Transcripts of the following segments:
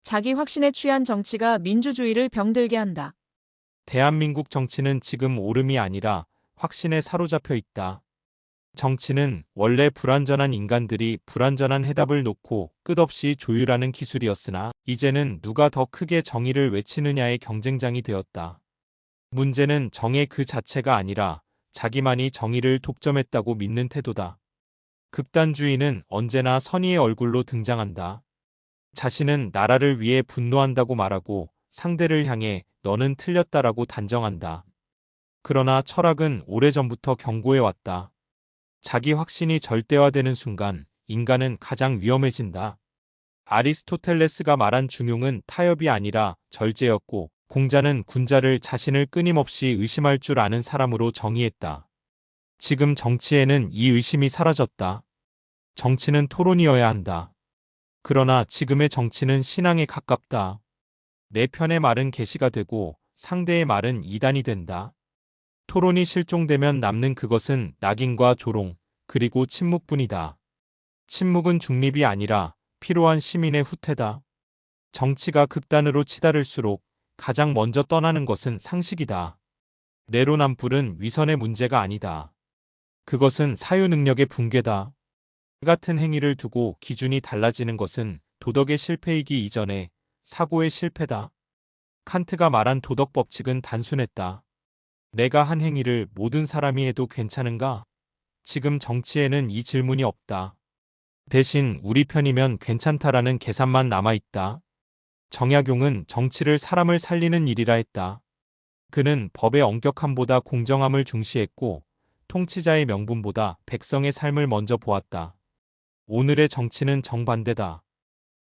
자기 확신에 취한 정치가 민주주의를 병들게 한다. 대한민국 정치는 지금 오름이 아니라 확신에 사로잡혀 있다. 정치는 원래 불완전한 인간들이 불완전한 해답을 놓고 끝없이 조율하는 기술이었으나 이제는 누가 더 크게 정의를 외치느냐의 경쟁장이 되었다. 문제는 정의 그 자체가 아니라 자기만이 정의를 독점했다고 믿는 태도다. 극단주의는 언제나 선의의 얼굴로 등장한다. 자신은 나라를 위해 분노한다고 말하고 상대를 향해 너는 틀렸다라고 단정한다. 그러나 철학은 오래전부터 경고해왔다. 자기 확신이 절대화되는 순간 인간은 가장 위험해진다. 아리스토텔레스가 말한 중용은 타협이 아니라 절제였고 공자는 군자를 자신을 끊임없이 의심할 줄 아는 사람으로 정의했다. 지금 정치에는 이 의심이 사라졌다. 정치는 토론이어야 한다. 그러나 지금의 정치는 신앙에 가깝다. 내 편의 말은 계시가 되고 상대의 말은 이단이 된다. 토론이 실종되면 남는 그것은 낙인과 조롱, 그리고 침묵뿐이다. 침묵은 중립이 아니라 필요한 시민의 후퇴다. 정치가 극단으로 치달을수록 가장 먼저 떠나는 것은 상식이다. 내로남불은 위선의 문제가 아니다. 그것은 사유 능력의 붕괴다. 같은 행위를 두고 기준이 달라지는 것은 도덕의 실패이기 이전에 사고의 실패다. 칸트가 말한 도덕 법칙은 단순했다. 내가 한 행위를 모든 사람이 해도 괜찮은가? 지금 정치에는 이 질문이 없다. 대신 우리 편이면 괜찮다라는 계산만 남아있다. 정약용은 정치를 사람을 살리는 일이라 했다. 그는 법의 엄격함보다 공정함을 중시했고 통치자의 명분보다 백성의 삶을 먼저 보았다. 오늘의 정치는 정반대다.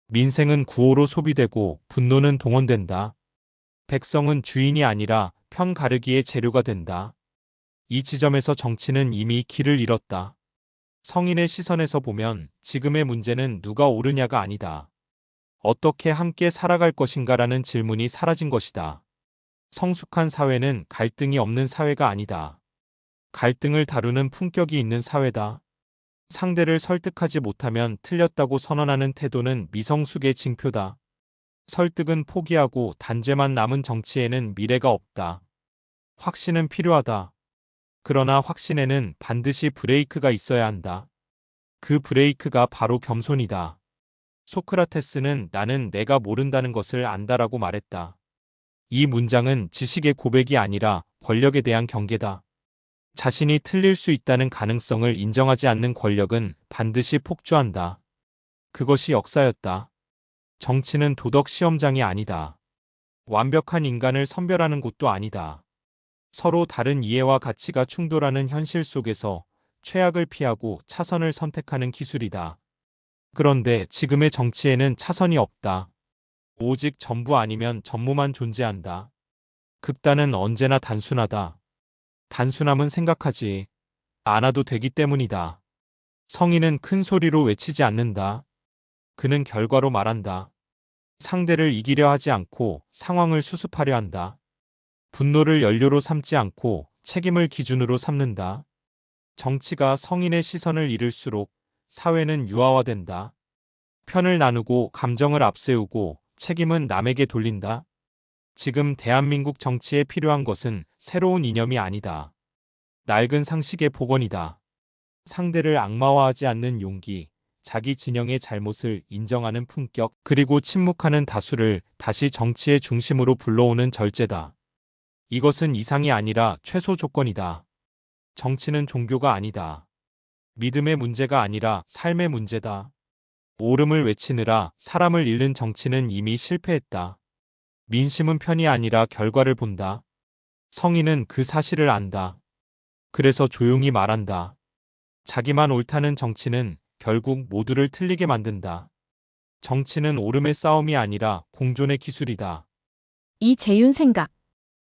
민생은 구호로 소비되고 분노는 동원된다. 백성은 주인이 아니라 편 가르기의 재료가 된다. 이 지점에서 정치는 이미 길을 잃었다. 성인의 시선에서 보면 지금의 문제는 누가 옳으냐가 아니다. 어떻게 함께 살아갈 것인가라는 질문이 사라진 것이다. 성숙한 사회는 갈등이 없는 사회가 아니다. 갈등을 다루는 품격이 있는 사회다. 상대를 설득하지 못하면 틀렸다고 선언하는 태도는 미성숙의 징표다. 설득은 포기하고 단죄만 남은 정치에는 미래가 없다. 확신은 필요하다. 그러나 확신에는 반드시 브레이크가 있어야 한다. 그 브레이크가 바로 겸손이다. 소크라테스는 나는 내가 모른다는 것을 안다라고 말했다. 이 문장은 지식의 고백이 아니라 권력에 대한 경계다. 자신이 틀릴 수 있다는 가능성을 인정하지 않는 권력은 반드시 폭주한다. 그것이 역사였다. 정치는 도덕 시험장이 아니다. 완벽한 인간을 선별하는 곳도 아니다. 서로 다른 이해와 가치가 충돌하는 현실 속에서 최악을 피하고 차선을 선택하는 기술이다. 그런데 지금의 정치에는 차선이 없다. 오직 전부 아니면 전무만 존재한다. 극단은 언제나 단순하다. 단순함은 생각하지 않아도 되기 때문이다. 성인은 큰 소리로 외치지 않는다. 그는 결과로 말한다. 상대를 이기려 하지 않고 상황을 수습하려 한다. 분노를 연료로 삼지 않고 책임을 기준으로 삼는다. 정치가 성인의 시선을 잃을수록 사회는 유아화된다. 편을 나누고 감정을 앞세우고 책임은 남에게 돌린다. 지금 대한민국 정치에 필요한 것은 새로운 이념이 아니다. 낡은 상식의 복원이다. 상대를 악마화하지 않는 용기, 자기 진영의 잘못을 인정하는 품격, 그리고 침묵하는 다수를 다시 정치의 중심으로 불러오는 절제다. 이것은 이상이 아니라 최소 조건이다. 정치는 종교가 아니다. 믿음의 문제가 아니라 삶의 문제다. 옳음을 외치느라 사람을 잃는 정치는 이미 실패했다. 민심은 편이 아니라 결과를 본다. 성인은 그 사실을 안다. 그래서 조용히 말한다. 자기만 옳다는 정치는 결국 모두를 틀리게 만든다. 정치는 옳음의 싸움이 아니라 공존의 기술이다. 이재윤 생각.